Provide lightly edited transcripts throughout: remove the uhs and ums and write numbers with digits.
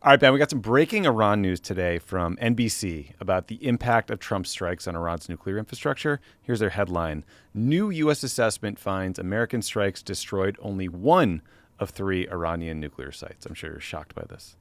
All right, Ben, we got some breaking Iran news today from NBC about the impact of Trump's strikes on Iran's nuclear infrastructure. Here's their headline. New U.S. assessment finds American strikes destroyed only one of 3 Iranian nuclear sites. I'm sure you're shocked by this.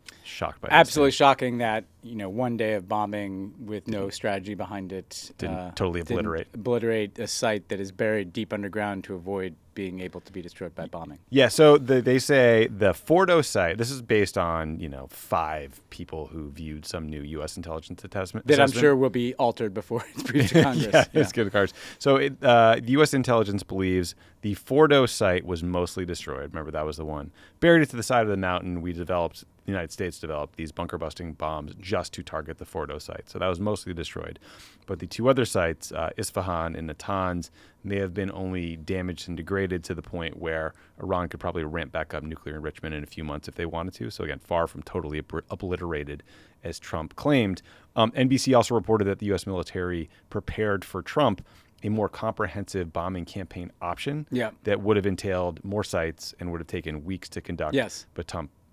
Absolutely shocking that, one day of bombing with no strategy behind it didn't totally obliterate a site that is buried deep underground to avoid being able to be destroyed by bombing. Yeah, so they say the Fordo site, this is based on, 5 people who viewed some new U.S. intelligence assessment. That I'm sure will be altered before it's briefed to Congress. Yeah, it's good cards. So the U.S. intelligence believes the Fordo site was mostly destroyed. Remember, that was the one. Buried it to the side of the mountain, the United States developed these bunker-busting bombs just to target the Fordo site. So that was mostly destroyed. But the 2 other sites, Isfahan and Natanz, may have been only damaged and degraded to the point where Iran could probably ramp back up nuclear enrichment in a few months if they wanted to. So again, far from totally obliterated, as Trump claimed. NBC also reported that the U.S. military prepared for Trump a more comprehensive bombing campaign option that would have entailed more sites and would have taken weeks to conduct. Yes. But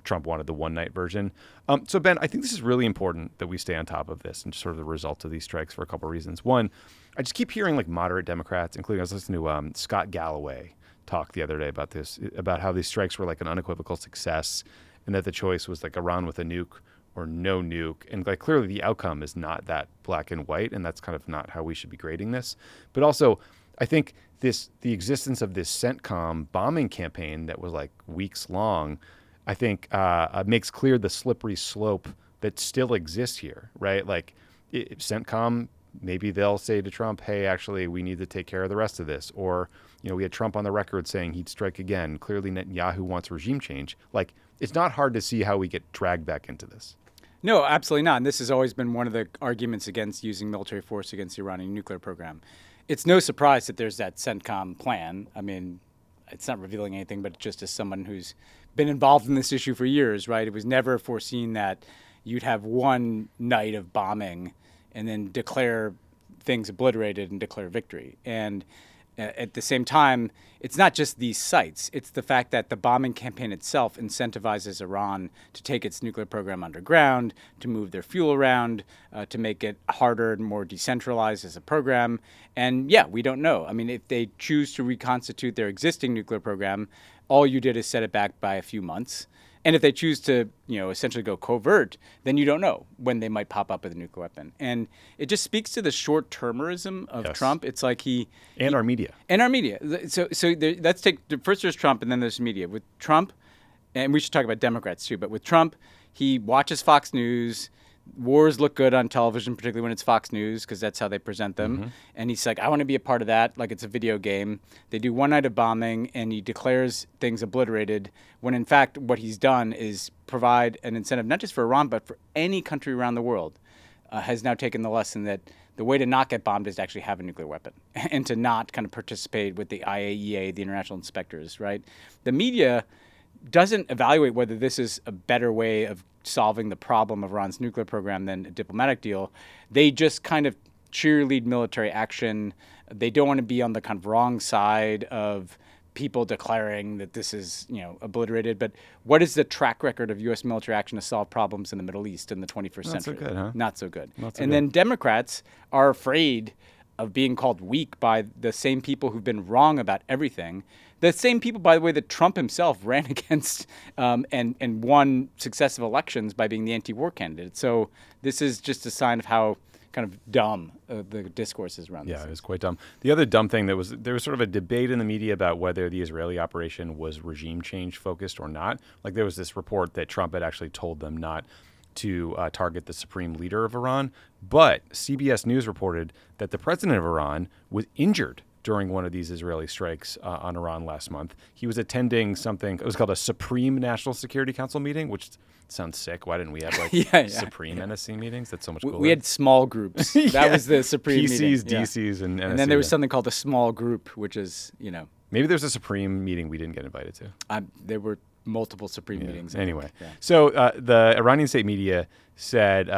Trump wanted the one-night version. So, Ben, I think this is really important that we stay on top of this and sort of the results of these strikes for a couple of reasons. One, I just keep hearing moderate Democrats, including I was listening to Scott Galloway talk the other day about this, about how these strikes were an unequivocal success and that the choice was Iran with a nuke or no nuke. And clearly the outcome is not that black and white, and that's kind of not how we should be grading this. But also, I think the existence of this CENTCOM bombing campaign that was weeks long, I think makes clear the slippery slope that still exists here, right? CENTCOM, maybe they'll say to Trump, hey, actually, we need to take care of the rest of this. Or, we had Trump on the record saying he'd strike again. Clearly, Netanyahu wants regime change. It's not hard to see how we get dragged back into this. No, absolutely not. And this has always been one of the arguments against using military force against the Iranian nuclear program. It's no surprise that there's that CENTCOM plan. I mean, it's not revealing anything, but just as someone who's been involved in this issue for years, right? It was never foreseen that you'd have one night of bombing and then declare things obliterated and declare victory. And at the same time, it's not just these sites. It's the fact that the bombing campaign itself incentivizes Iran to take its nuclear program underground, to move their fuel around, to make it harder and more decentralized as a program. And yeah, we don't know. I mean, if they choose to reconstitute their existing nuclear program, all you did is set it back by a few months. And if they choose to, essentially go covert, then you don't know when they might pop up with a nuclear weapon. And it just speaks to the short-termerism of Trump. It's like our media. And our media. So let's take, first there's Trump and then there's media. With Trump, and we should talk about Democrats too, but with Trump, he watches Fox News. Wars look good on television, particularly when it's Fox News, because that's how they present them. Mm-hmm. And he's like, I want to be a part of that, like it's a video game. They do one night of bombing, and he declares things obliterated, when in fact what he's done is provide an incentive, not just for Iran, but for any country around the world, has now taken the lesson that the way to not get bombed is to actually have a nuclear weapon and to not kind of participate with the IAEA, the international inspectors, right? The media doesn't evaluate whether this is a better way of solving the problem of Iran's nuclear program than a diplomatic deal. They just kind of cheerlead military action. They don't want to be on the kind of wrong side of people declaring that this is, obliterated. But what is the track record of U.S. military action to solve problems in the Middle East in the 21st century? Not so good, huh? Not so good. And then Democrats are afraid of being called weak by the same people who've been wrong about everything. The same people, by the way, that Trump himself ran against and won successive elections by being the anti-war candidate. So this is just a sign of how kind of dumb the discourse is around this. Yeah, it was quite dumb. The other dumb thing there was sort of a debate in the media about whether the Israeli operation was regime change focused or not. There was this report that Trump had actually told them not to target the supreme leader of Iran. But CBS News reported that the president of Iran was injured during one of these Israeli strikes on Iran last month. He was attending something, it was called a Supreme National Security Council meeting, which sounds sick. Why didn't we have Supreme NSC meetings? That's so much cooler. We had small groups. That was the Supreme PCs, meeting. DCs, and NSC. And then there was something called a small group, which is, Maybe there's a Supreme meeting we didn't get invited to. There were multiple Supreme meetings. Anyway, so the Iranian state media said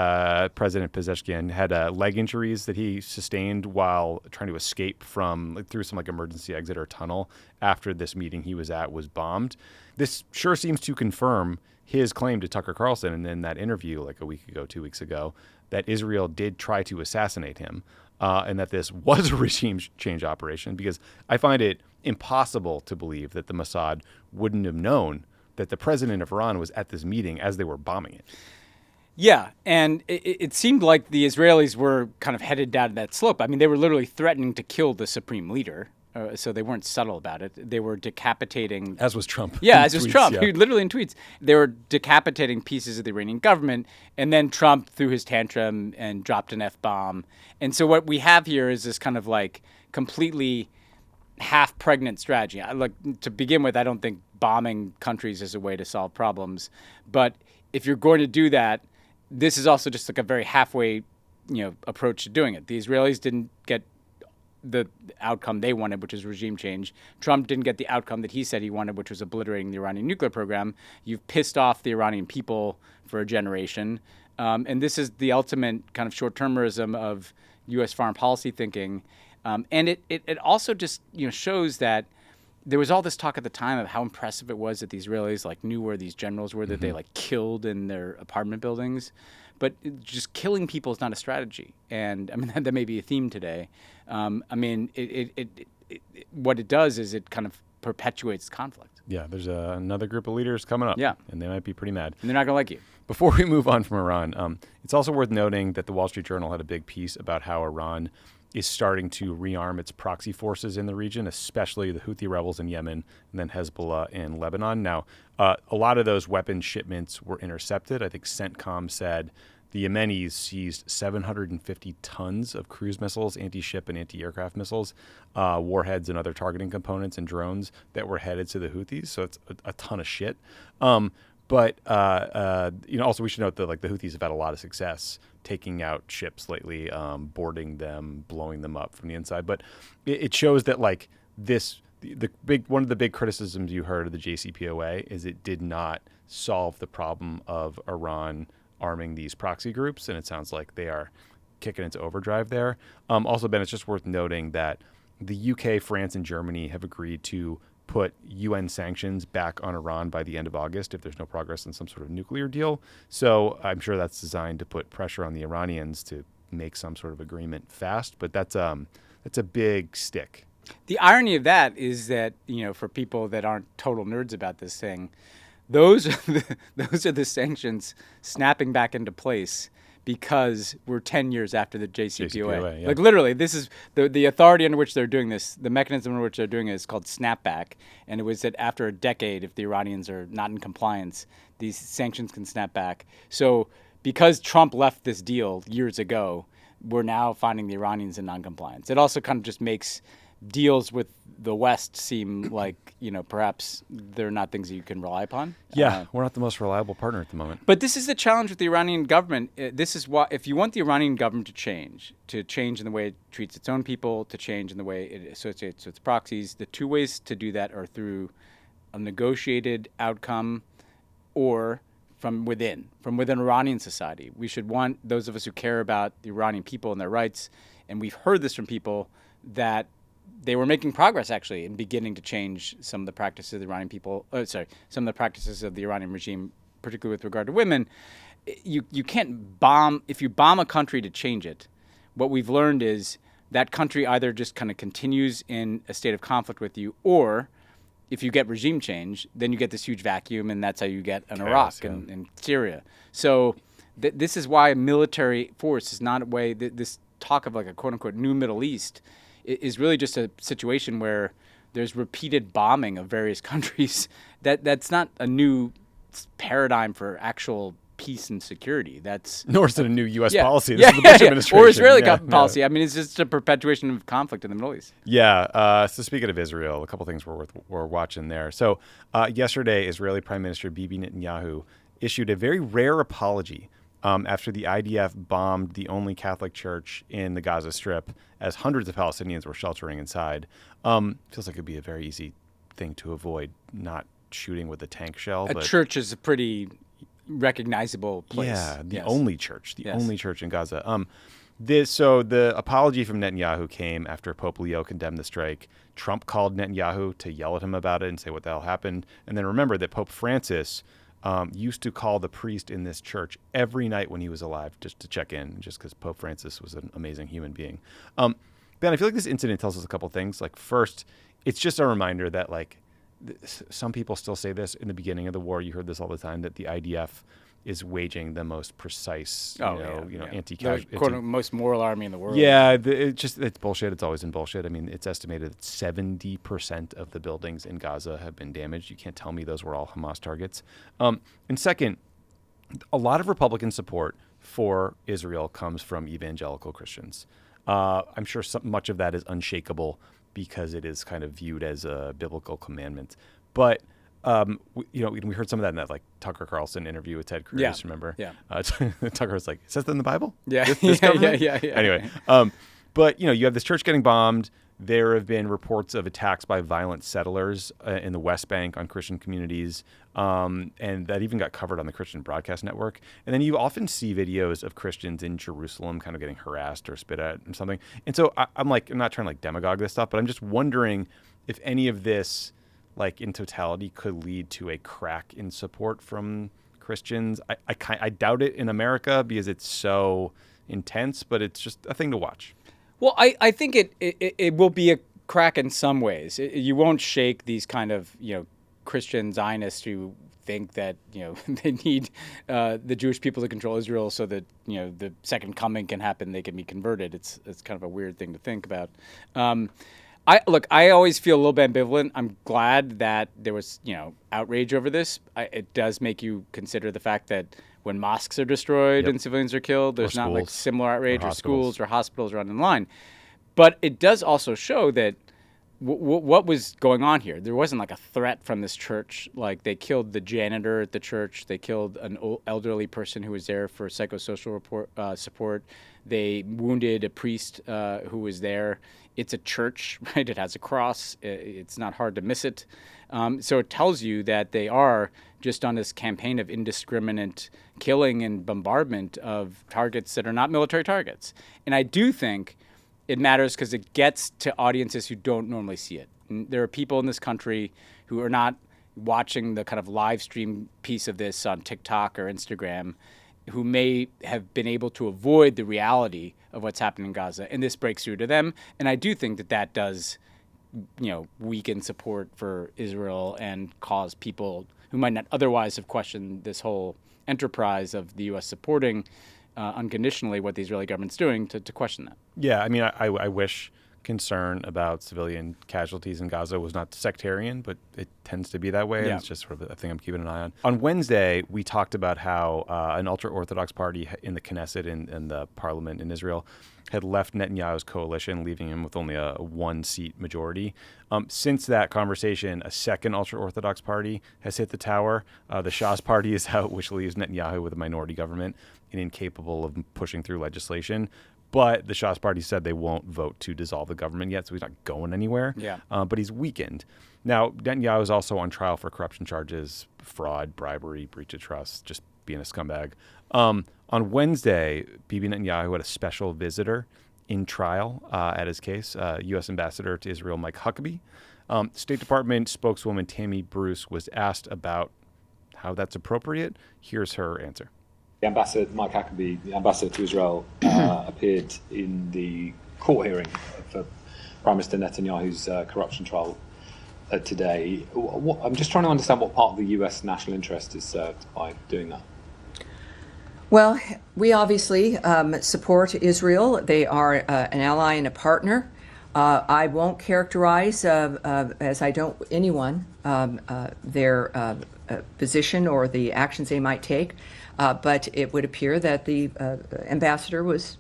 President Pezeshkian had leg injuries that he sustained while trying to escape from through some emergency exit or tunnel after this meeting he was at was bombed. This sure seems to confirm his claim to Tucker Carlson and in that interview like a week ago, 2 weeks ago, that Israel did try to assassinate him and that this was a regime change operation, because I find it impossible to believe that the Mossad wouldn't have known that the president of Iran was at this meeting as they were bombing it. Yeah, and it seemed like the Israelis were kind of headed down that slope. I mean, they were literally threatening to kill the supreme leader, so they weren't subtle about it. They were decapitating... As was Trump. Yeah, as was tweets, Trump. yeah. He literally in tweets. They were decapitating pieces of the Iranian government, and then Trump threw his tantrum and dropped an F-bomb. And so what we have here is this kind of like completely half-pregnant strategy. To begin with, I don't think bombing countries is a way to solve problems. But if you're going to do that, this is also just like a very halfway, approach to doing it. The Israelis didn't get the outcome they wanted, which is regime change. Trump didn't get the outcome that he said he wanted, which was obliterating the Iranian nuclear program. You've pissed off the Iranian people for a generation. And this is the ultimate kind of short-termerism of U.S. foreign policy thinking. And it also just shows that there was all this talk at the time of how impressive it was that the Israelis knew where these generals were that they killed in their apartment buildings. But just killing people is not a strategy. And I mean, that may be a theme today. What it does is it kind of perpetuates conflict. Yeah, there's another group of leaders coming up. Yeah. And they might be pretty mad. And they're not going to like you. Before we move on from Iran, it's also worth noting that the Wall Street Journal had a big piece about how Iran is starting to rearm its proxy forces in the region, especially the Houthi rebels in Yemen and then Hezbollah in Lebanon. Now, a lot of those weapon shipments were intercepted. I think CENTCOM said the Yemenis seized 750 tons of cruise missiles, anti-ship and anti-aircraft missiles, warheads and other targeting components and drones that were headed to the Houthis. So it's a ton of shit. But also we should note that the Houthis have had a lot of success taking out ships lately, boarding them, blowing them up from the inside. But it shows that one of the big criticisms you heard of the JCPOA is it did not solve the problem of Iran arming these proxy groups, and it sounds like they are kicking into overdrive there. Also, Ben, it's just worth noting that the UK, France, and Germany have agreed to put UN sanctions back on Iran by the end of August if there's no progress in some sort of nuclear deal. So I'm sure that's designed to put pressure on the Iranians to make some sort of agreement fast. But that's a big stick. The irony of that is that, for people that aren't total nerds about this thing, those are the sanctions snapping back into place because we're 10 years after the JCPOA. Yeah. Literally, this is the authority under which they're doing this, the mechanism under which they're doing it is called snapback. And it was that after a decade, if the Iranians are not in compliance, these sanctions can snap back. So because Trump left this deal years ago, we're now finding the Iranians in noncompliance. It also kind of just makes deals with the West seem like, perhaps they're not things that you can rely upon. Yeah, we're not the most reliable partner at the moment. But this is the challenge with the Iranian government. This is why, if you want the Iranian government to change in the way it treats its own people, to change in the way it associates with proxies, the two ways to do that are through a negotiated outcome or from within Iranian society. We should want those of us who care about the Iranian people and their rights, and we've heard this from people, that they were making progress actually in beginning to change some of the practices of the Iranian people. Some of the practices of the Iranian regime, particularly with regard to women. You can't bomb. If you bomb a country to change it, what we've learned is that country either just kind of continues in a state of conflict with you, or if you get regime change, then you get this huge vacuum, and that's how you get an Iraq and Syria. So this is why military force is not a way. This talk of a quote-unquote new Middle East is really just a situation where there's repeated bombing of various countries. That's not a new paradigm for actual peace and security. Nor is it a new U.S. policy. This is the Bush administration. Or Israeli policy. I mean, it's just a perpetuation of conflict in the Middle East. Yeah. So speaking of Israel, a couple things we're watching there. So yesterday, Israeli Prime Minister Bibi Netanyahu issued a very rare apology after the IDF bombed the only Catholic church in the Gaza Strip as hundreds of Palestinians were sheltering inside. Feels like it'd be a very easy thing to avoid, not shooting with a tank shell. A church is a pretty recognizable place. Yeah, the only church in Gaza. So the apology from Netanyahu came after Pope Leo condemned the strike. Trump called Netanyahu to yell at him about it and say what the hell happened. And then remember that Pope Francis used to call the priest in this church every night when he was alive just to check in, just because Pope Francis was an amazing human being. Ben, I feel like this incident tells us a couple things. Like, first, it's just a reminder that, like, some people still say this in the beginning of the war. You heard this all the time, that the IDF is waging the most precise, anti-casualty, most moral army in the world. Yeah, it's bullshit. It's always been bullshit. I mean, it's estimated that 70% of the buildings in Gaza have been damaged. You can't tell me those were all Hamas targets. And second, a lot of Republican support for Israel comes from evangelical Christians. I'm sure much of that is unshakable because it is kind of viewed as a biblical commandment. But we heard some of that in that like Tucker Carlson interview with Ted Cruz. Remember? Yeah. Tucker was like, "It says that in the Bible." Yeah. This Yeah. Anyway, but you have this church getting bombed. There have been reports of attacks by violent settlers in the West Bank on Christian communities, and that even got covered on the Christian Broadcast Network. And then you often see videos of Christians in Jerusalem kind of getting harassed or spit at or something. And so I'm not trying to like demagogue this stuff, but I'm just wondering if any of this, like in totality, could lead to a crack in support from Christians. I doubt it in America because it's so intense, but it's just a thing to watch. Well, I think it will be a crack in some ways. You won't shake these kind of Christian Zionists who think that they need the Jewish people to control Israel so that the second coming can happen, they can be converted. It's kind of a weird thing to think about. I always feel a little bit ambivalent. I'm glad that there was outrage over this. It does make you consider the fact that when mosques are destroyed and civilians are killed, there's not like similar outrage, or schools or hospitals run in line. But it does also show that what was going on here. There wasn't like a threat from this church. Like they killed the janitor at the church. They killed an elderly person who was there for psychosocial support. They wounded a priest who was there. It's a church, right? It has a cross. It's not hard to miss it. So it tells you that they are just on this campaign of indiscriminate killing and bombardment of targets that are not military targets. And I do think it matters because it gets to audiences who don't normally see it. And there are people in this country who are not watching the kind of live stream piece of this on TikTok or Instagram, who may have been able to avoid the reality of what's happening in Gaza, and this breaks through to them. And I do think that does, weaken support for Israel and cause people who might not otherwise have questioned this whole enterprise of the U.S. supporting unconditionally what the Israeli government's doing to question that. Yeah, I mean, I wish concern about civilian casualties in Gaza was not sectarian, but it tends to be that way. Yeah. And it's just sort of a thing I'm keeping an eye on. On Wednesday, we talked about how an ultra-Orthodox party in the Knesset in the parliament in Israel had left Netanyahu's coalition, leaving him with only a one-seat majority. Since that conversation, a second ultra-Orthodox party has hit the tower. The Shas party is out, which leaves Netanyahu with a minority government and incapable of pushing through legislation. But the Shas party said they won't vote to dissolve the government yet, so he's not going anywhere. Yeah. But he's weakened. Now, Netanyahu is also on trial for corruption charges, fraud, bribery, breach of trust, just being a scumbag. On Wednesday, Bibi Netanyahu had a special visitor in trial at his case, U.S. Ambassador to Israel Mike Huckabee. State Department spokeswoman Tammy Bruce was asked about how that's appropriate. Here's her answer. The ambassador, Mike Huckabee, the ambassador to Israel, appeared in the court hearing for Prime Minister Netanyahu's corruption trial today. I'm just trying to understand what part of the U.S. national interest is served by doing that. Well, we obviously support Israel. They are an ally and a partner. I won't characterize, as I don't anyone, their position or the actions they might take. But it would appear that the ambassador was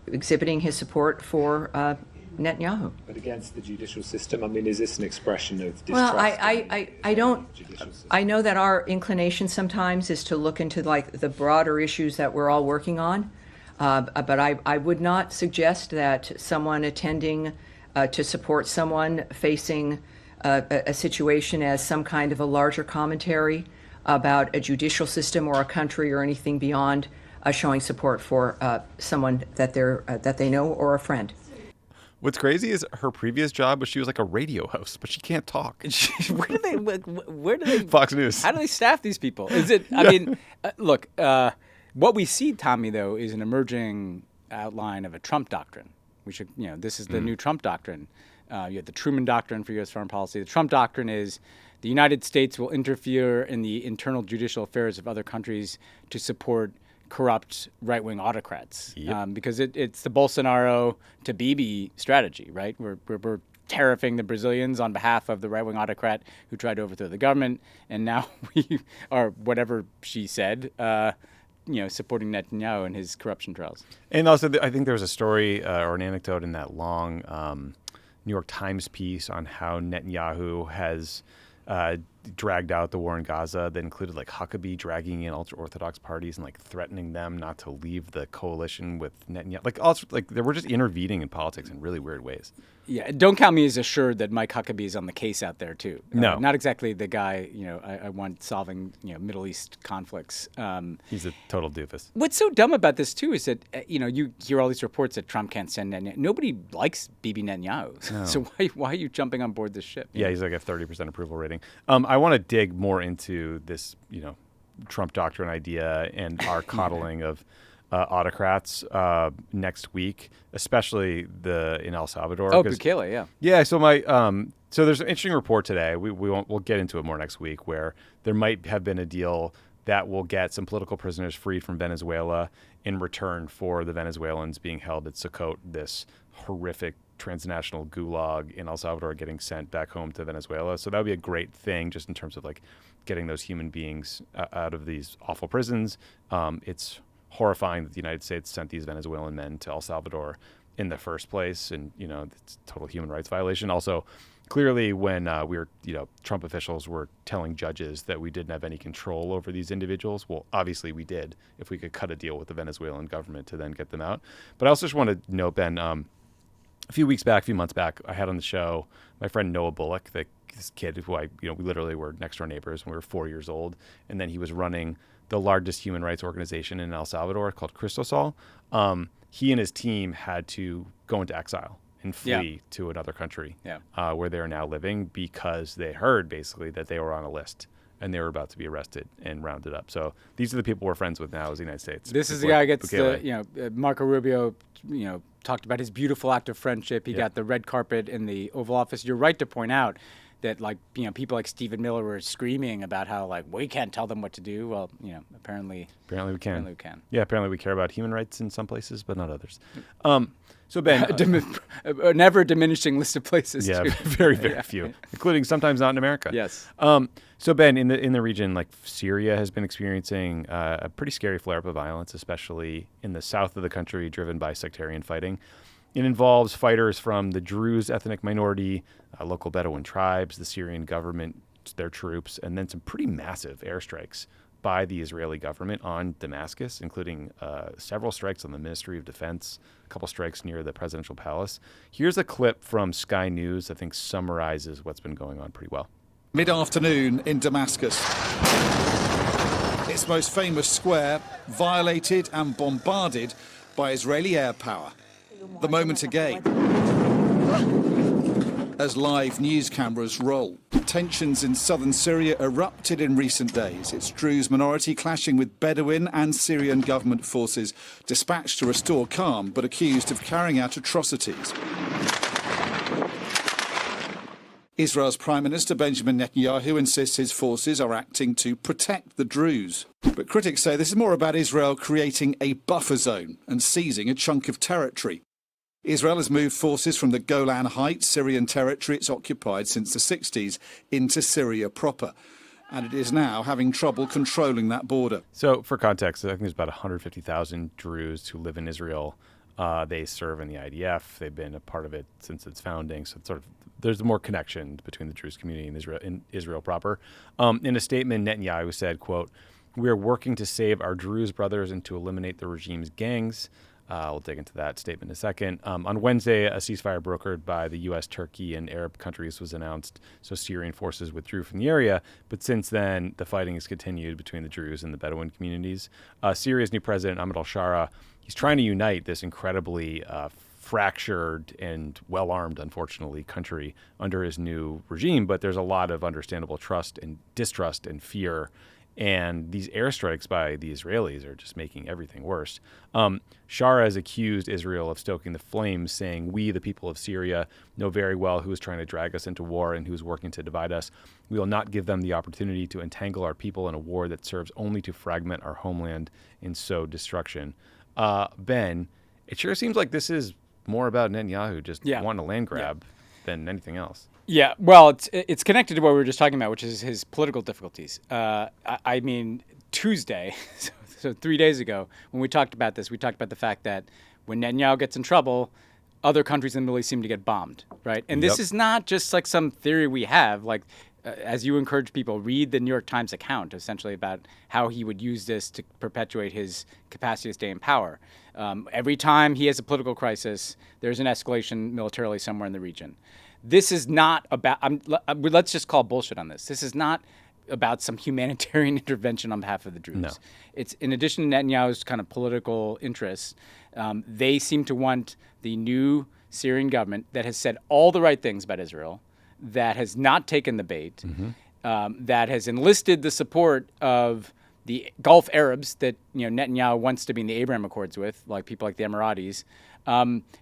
exhibiting his support for Netanyahu. But against the judicial system, I mean, is this an expression of distrust? Well, I don't. I know that our inclination sometimes is to look into like the broader issues that we're all working on, but I would not suggest that someone attending to support someone facing a situation as some kind of a larger commentary about a judicial system or a country or anything beyond showing support for someone that they know or a friend. What's crazy is her previous job was she was like a radio host, but she can't talk. Where do they? Fox News. How do they staff these people? Is it? I mean, look. What we see, Tommy, though, is an emerging outline of a Trump doctrine. We should, this is the new Trump doctrine. You have the Truman Doctrine for U.S. foreign policy. The Trump Doctrine is the United States will interfere in the internal judicial affairs of other countries to support corrupt right-wing autocrats. Yep. Because it's the Bolsonaro to Bibi strategy, right? We're tariffing the Brazilians on behalf of the right-wing autocrat who tried to overthrow the government, and now we are, whatever she said, supporting Netanyahu and his corruption trials. And also, I think there was a story or an anecdote in that long New York Times piece on how Netanyahu has dragged out the war in Gaza that included like Huckabee dragging in ultra-Orthodox parties and like threatening them not to leave the coalition with Netanyahu. They were just intervening in politics in really weird ways. Yeah, don't count me as assured that Mike Huckabee is on the case out there too. No, not exactly the guy I want solving Middle East conflicts. He's a total doofus. What's so dumb about this too is that you hear all these reports that Trump can't send Netanyahu. Nobody likes Bibi Netanyahu, No. so why are you jumping on board this ship? Yeah, he's like a 30% approval rating. I want to dig more into this, Trump doctrine idea and our coddling of autocrats next week, especially in El Salvador. Oh, Bukele, yeah. Yeah, so so there's an interesting report today. We'll get into it more next week, where there might have been a deal that will get some political prisoners freed from Venezuela in return for the Venezuelans being held at Socotra, this horrific transnational gulag in El Salvador, getting sent back home to Venezuela. So that would be a great thing just in terms of like getting those human beings out of these awful prisons. It's horrifying that the United States sent these Venezuelan men to El Salvador in the first place, and it's a total human rights violation. Also, clearly when Trump officials were telling judges that we didn't have any control over these individuals, well, obviously we did if we could cut a deal with the Venezuelan government to then get them out. But I also just want to note, Ben, a few months back, I had on the show my friend Noah Bullock, this kid who we literally were next door neighbors when we were 4 years old, and then he was running the largest human rights organization in El Salvador called Cristosal. He and his team had to go into exile and flee to another country where they're now living because they heard basically that they were on a list and they were about to be arrested and rounded up. So these are the people we're friends with now as the United States. This is the guy who gets Marco Rubio, talked about his beautiful act of friendship. He got the red carpet in the Oval Office. You're right to point out that people like Stephen Miller were screaming about how we can't tell them what to do. Well, apparently we can. Apparently we can. Yeah, apparently we care about human rights in some places, but not others. So Ben, an ever diminishing list of places. Yeah, too. very few, including sometimes not in America. Yes. So Ben, in the region, like Syria has been experiencing a pretty scary flare-up of violence, especially in the south of the country, driven by sectarian fighting. It involves fighters from the Druze ethnic minority, local Bedouin tribes, the Syrian government, their troops, and then some pretty massive airstrikes by the Israeli government on Damascus, including several strikes on the Ministry of Defense, a couple strikes near the presidential palace. Here's a clip from Sky News I think summarizes what's been going on pretty well. Mid-afternoon in Damascus. Its most famous square violated and bombarded by Israeli air power. The moment again, as live news cameras roll. Tensions in southern Syria erupted in recent days. Its Druze minority clashing with Bedouin and Syrian government forces, dispatched to restore calm, but accused of carrying out atrocities. Israel's Prime Minister Benjamin Netanyahu insists his forces are acting to protect the Druze. But critics say this is more about Israel creating a buffer zone and seizing a chunk of territory. Israel has moved forces from the Golan Heights, Syrian territory it's occupied since the 60s, into Syria proper. And it is now having trouble controlling that border. So for context, I think there's about 150,000 Druze who live in Israel. They serve in the IDF. They've been a part of it since its founding. So it's there's more connection between the Druze community and Israel proper. In a statement, Netanyahu said, quote, "We are working to save our Druze brothers and to eliminate the regime's gangs." We'll dig into that statement in a second. On Wednesday, a ceasefire brokered by the U.S., Turkey, and Arab countries was announced, so Syrian forces withdrew from the area. But since then, the fighting has continued between the Druze and the Bedouin communities. Syria's new president, Ahmed al-Shara, he's trying to unite this incredibly fractured and well-armed, unfortunately, country under his new regime, but there's a lot of understandable trust and distrust and fear. And these airstrikes by the Israelis are just making everything worse. Shara has accused Israel of stoking the flames, saying, "We, the people of Syria, know very well who is trying to drag us into war and who is working to divide us. We will not give them the opportunity to entangle our people in a war that serves only to fragment our homeland and sow destruction." Ben, it sure seems like this is more about Netanyahu just wanting a land grab than anything else. Yeah, well, it's connected to what we were just talking about, which is his political difficulties. I mean, Tuesday, so 3 days ago, when we talked about this, we talked about the fact that when Netanyahu gets in trouble, other countries in the Middle East seem to get bombed, right? And this is not just like some theory we have. Like, as you encourage people, read the New York Times account, essentially about how he would use this to perpetuate his capacity to stay in power. Every time he has a political crisis, there's an escalation militarily somewhere in the region. This is not about, let's just call bullshit on this. This is not about some humanitarian intervention on behalf of the Druze. No. It's in addition to Netanyahu's kind of political interests, they seem to want the new Syrian government that has said all the right things about Israel, that has not taken the bait, that has enlisted the support of the Gulf Arabs that Netanyahu wants to be in the Abraham Accords with, like people like the Emiratis.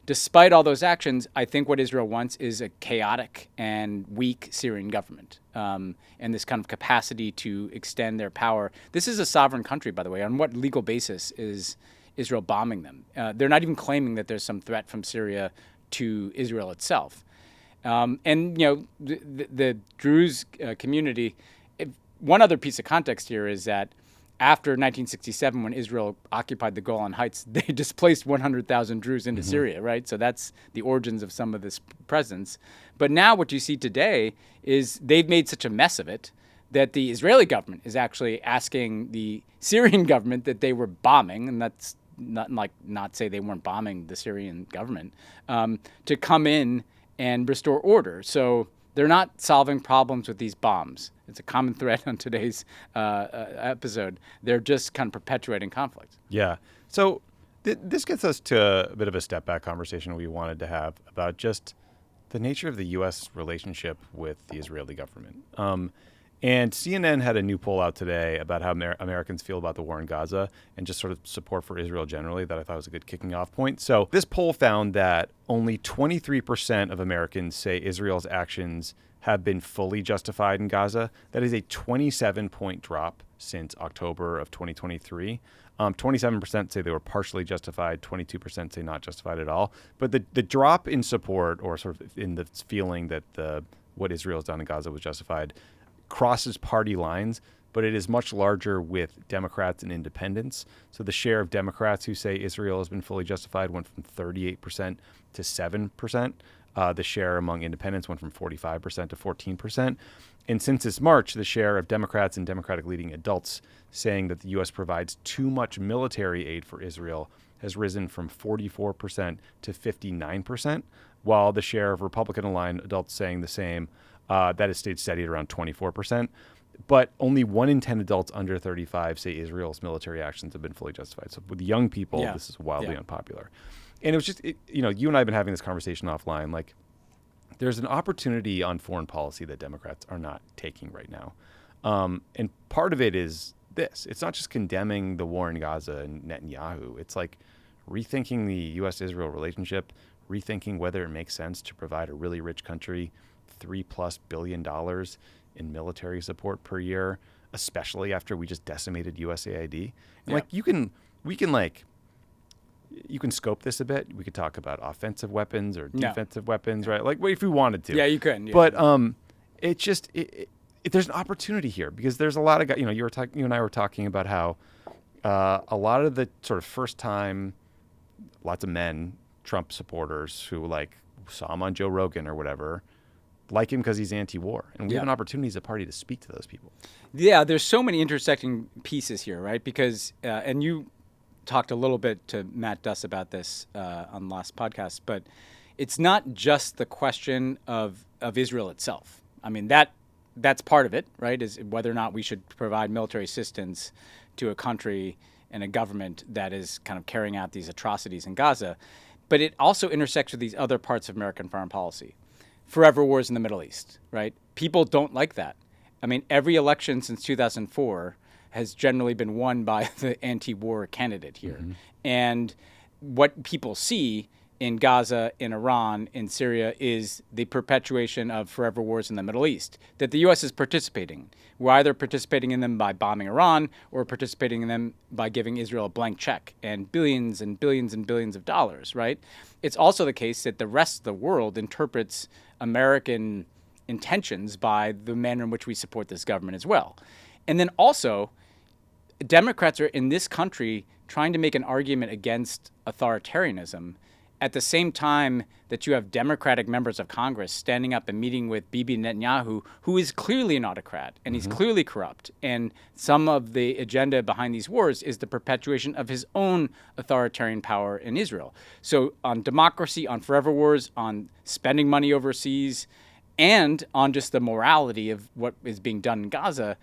Despite all those actions, I think what Israel wants is a chaotic and weak Syrian government, and this kind of capacity to extend their power. This is a sovereign country, by the way. On what legal basis is Israel bombing them? They're not even claiming that there's some threat from Syria to Israel itself. And the Druze community. One other piece of context here is that after 1967, when Israel occupied the Golan Heights, they displaced 100,000 Druze into Syria, right? So that's the origins of some of this presence. But now what you see today is they've made such a mess of it that the Israeli government is actually asking the Syrian government that they were bombing, and that's not say they weren't bombing the Syrian government, to come in and restore order. So they're not solving problems with these bombs. It's a common thread on today's episode. They're just kind of perpetuating conflict. Yeah. So this gets us to a bit of a step back conversation we wanted to have about just the nature of the U.S. relationship with the Israeli government. And CNN had a new poll out today about how Americans feel about the war in Gaza and just sort of support for Israel generally that I thought was a good kicking off point. So this poll found that only 23% of Americans say Israel's actions have been fully justified in Gaza. That is a 27-point drop since October of 2023. 27% say they were partially justified, 22% say not justified at all. But the drop in support, or sort of in the feeling that what Israel has done in Gaza was justified, crosses party lines, but it is much larger with Democrats and independents. So the share of Democrats who say Israel has been fully justified went from 38% to 7%. The share among independents went from 45% to 14%. And since this March, the share of Democrats and Democratic-leading adults saying that the U.S. provides too much military aid for Israel has risen from 44% to 59%, while the share of Republican-aligned adults saying the same, that has stayed steady at around 24%. But only 1 in 10 adults under 35 say Israel's military actions have been fully justified. So with young people, this is wildly unpopular. And it was just, you and I have been having this conversation offline. Like, there's an opportunity on foreign policy that Democrats are not taking right now. And part of it is this. It's not just condemning the war in Gaza and Netanyahu. It's like rethinking the U.S.-Israel relationship, rethinking whether it makes sense to provide a really rich country $3+ billion in military support per year, especially after we just decimated USAID. And you can scope this a bit. We could talk about offensive weapons or defensive weapons, right? Like, if we wanted to. Yeah, you could. Yeah. But it just there's an opportunity here because there's a lot of guys. You and I were talking about how a lot of the sort of first time, lots of men, Trump supporters who saw him on Joe Rogan or whatever, like him because he's anti-war, and we have an opportunity as a party to speak to those people. Yeah, there's so many intersecting pieces here, right? Because and you talked a little bit to Matt Duss about this on the last podcast, but it's not just the question of Israel itself. I mean, that's part of it, right? Is whether or not we should provide military assistance to a country and a government that is kind of carrying out these atrocities in Gaza. but it also intersects with these other parts of American foreign policy. Forever wars in the Middle East, right? People don't like that. I mean, every election since 2004 has generally been won by the anti-war candidate here. And what people see in Gaza, in Iran, in Syria is the perpetuation of forever wars in the Middle East that the U.S. is participating. We're either participating in them by bombing Iran or participating in them by giving Israel a blank check and billions and billions and billions of dollars, right? It's also the case that the rest of the world interprets American intentions by the manner in which we support this government as well. And then also, Democrats are in this country trying to make an argument against authoritarianism at the same time that you have Democratic members of Congress standing up and meeting with Bibi Netanyahu, who is clearly an autocrat and he's clearly corrupt. And some of the agenda behind these wars is the perpetuation of his own authoritarian power in Israel. So on democracy, on forever wars, on spending money overseas, and on just the morality of what is being done in Gaza,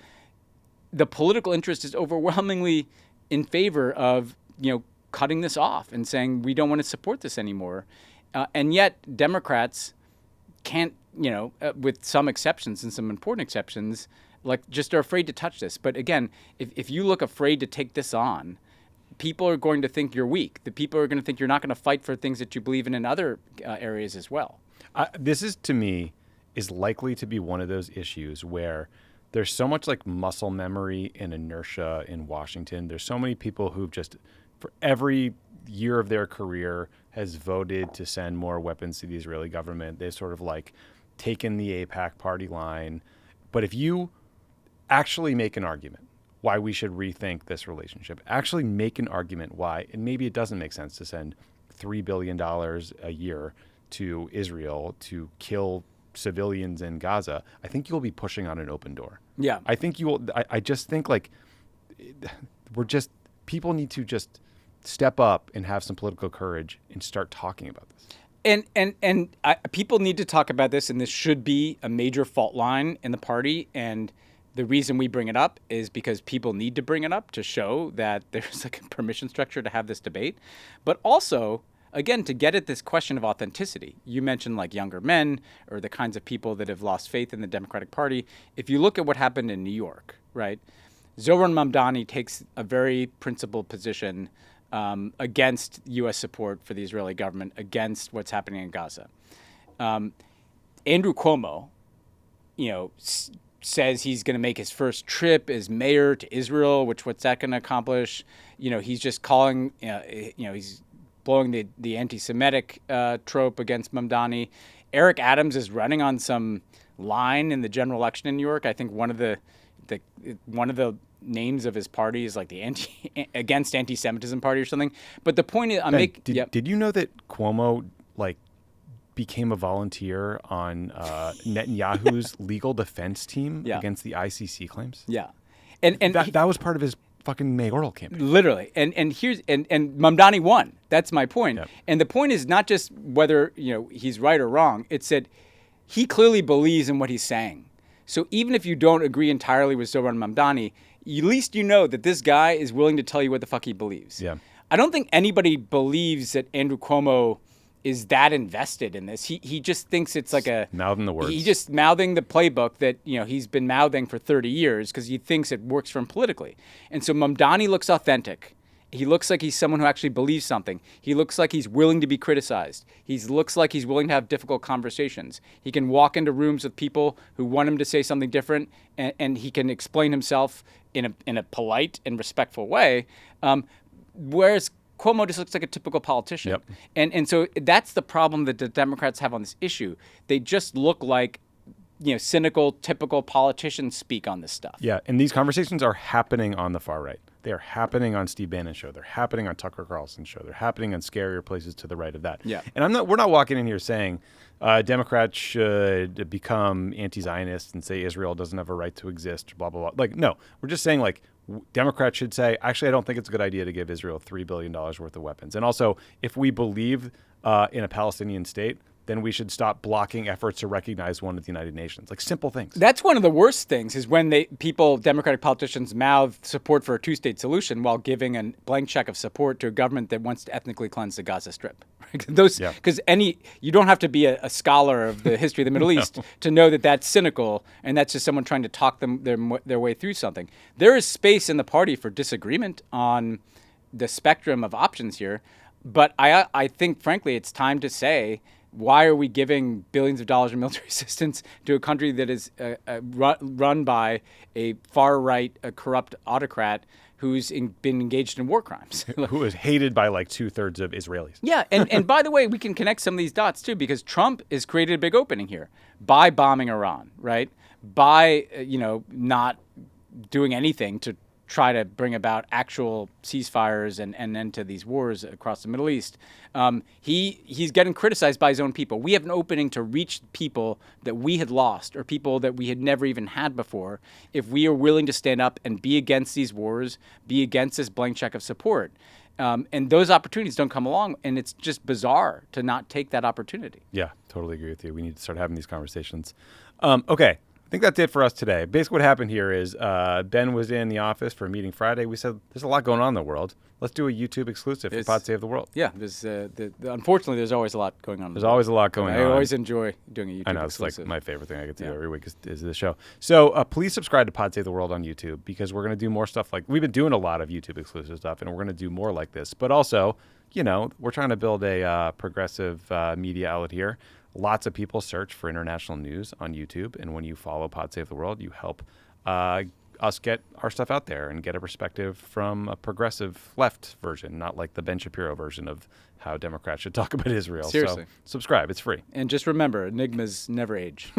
the political interest is overwhelmingly in favor of, cutting this off and saying we don't want to support this anymore. And yet Democrats can't, with some exceptions and some important exceptions, just are afraid to touch this. But again, if you look afraid to take this on, people are going to think you're weak. The people are going to think you're not going to fight for things that you believe in other areas as well. This is, to me, is likely to be one of those issues where there's so much muscle memory and inertia in Washington. There's so many people who've just, for every year of their career, has voted to send more weapons to the Israeli government. They've sort of taken the AIPAC party line. But if you actually make an argument why we should rethink this relationship, actually make an argument why, and maybe it doesn't make sense to send $3 billion a year to Israel to kill civilians in Gaza, I think you'll be pushing on an open door. Yeah. I think you will. I just think people need to just step up and have some political courage and start talking about this. And people need to talk about this, and this should be a major fault line in the party. And the reason we bring it up is because people need to bring it up to show that there's a permission structure to have this debate. But also, again, to get at this question of authenticity. You mentioned younger men or the kinds of people that have lost faith in the Democratic Party. If you look at what happened in New York, right? Zohran Mamdani takes a very principled position against U.S. support for the Israeli government, against what's happening in Gaza. Andrew Cuomo, says he's going to make his first trip as mayor to Israel, what's that going to accomplish? He's just calling, he's blowing the anti-Semitic trope against Mamdani. Eric Adams is running on some line in the general election in New York. I think one of the names of his party is the against anti-Semitism party or something. But the point is, did you know that Cuomo became a volunteer on Netanyahu's legal defense team against the ICC claims? Yeah, and that was part of his fucking mayoral campaign. Literally. And Mamdani won. That's my point. Yep. And the point is not just whether, he's right or wrong. It's that he clearly believes in what he's saying. So even if you don't agree entirely with Zohran Mamdani, at least you know that this guy is willing to tell you what the fuck he believes. Yeah. I don't think anybody believes that Andrew Cuomo is that invested in this. He just thinks it's mouthing the words. He's just mouthing the playbook that he's been mouthing for 30 years because he thinks it works for him politically. And so Mamdani looks authentic. He looks like he's someone who actually believes something. He looks like he's willing to be criticized. He looks like he's willing to have difficult conversations. He can walk into rooms with people who want him to say something different, and he can explain himself in a polite and respectful way. Whereas Cuomo just looks like a typical politician. Yep. And so that's the problem that the Democrats have on this issue. They just look like cynical, typical politicians speak on this stuff. Yeah, and these conversations are happening on the far right. They are happening on Steve Bannon's show. They're happening on Tucker Carlson's show. They're happening on scarier places to the right of that. Yeah. And we're not walking in here saying Democrats should become anti-Zionist and say Israel doesn't have a right to exist, blah, blah, blah. No, we're just saying Democrats should say, actually, I don't think it's a good idea to give Israel $3 billion worth of weapons. And also, if we believe in a Palestinian state, then we should stop blocking efforts to recognize one at the United Nations. Like simple things. That's one of the worst things is when Democratic politicians mouth support for a two-state solution while giving a blank check of support to a government that wants to ethnically cleanse the Gaza Strip. Because you don't have to be a scholar of the history of the Middle East to know that that's cynical and that's just someone trying to talk their way through something. There is space in the party for disagreement on the spectrum of options here, but I think, frankly, it's time to say, why are we giving billions of dollars in military assistance to a country that is run by a far-right, corrupt autocrat who's been engaged in war crimes? Who is hated by like 2/3 of Israelis. Yeah, and by the way, we can connect some of these dots, too, because Trump has created a big opening here by bombing Iran, right? By, not doing anything to try to bring about actual ceasefires and end to these wars across the Middle East. He's getting criticized by his own people. We have an opening to reach people that we had lost or people that we had never even had before if we are willing to stand up and be against these wars, be against this blank check of support. And those opportunities don't come along, and it's just bizarre to not take that opportunity. Yeah, totally agree with you. We need to start having these conversations. Okay. I think that's it for us today. Basically, what happened here is Ben was in the office for a meeting Friday. We said, there's a lot going on in the world. Let's do a YouTube exclusive for Pod Save the World. Yeah, unfortunately, there's always a lot going on. There's always a lot going on. I always enjoy doing a YouTube exclusive. I know, it's like my favorite thing I get to do every week is this show. So please subscribe to Pod Save the World on YouTube because we're going to do more stuff like, we've been doing a lot of YouTube exclusive stuff, and we're going to do more like this. But also, we're trying to build a progressive media outlet here. Lots of people search for international news on YouTube, and when you follow Pod Save the World, you help us get our stuff out there and get a perspective from a progressive left version, not like the Ben Shapiro version of how Democrats should talk about Israel. Seriously. So subscribe. It's free. And just remember, enigmas never age.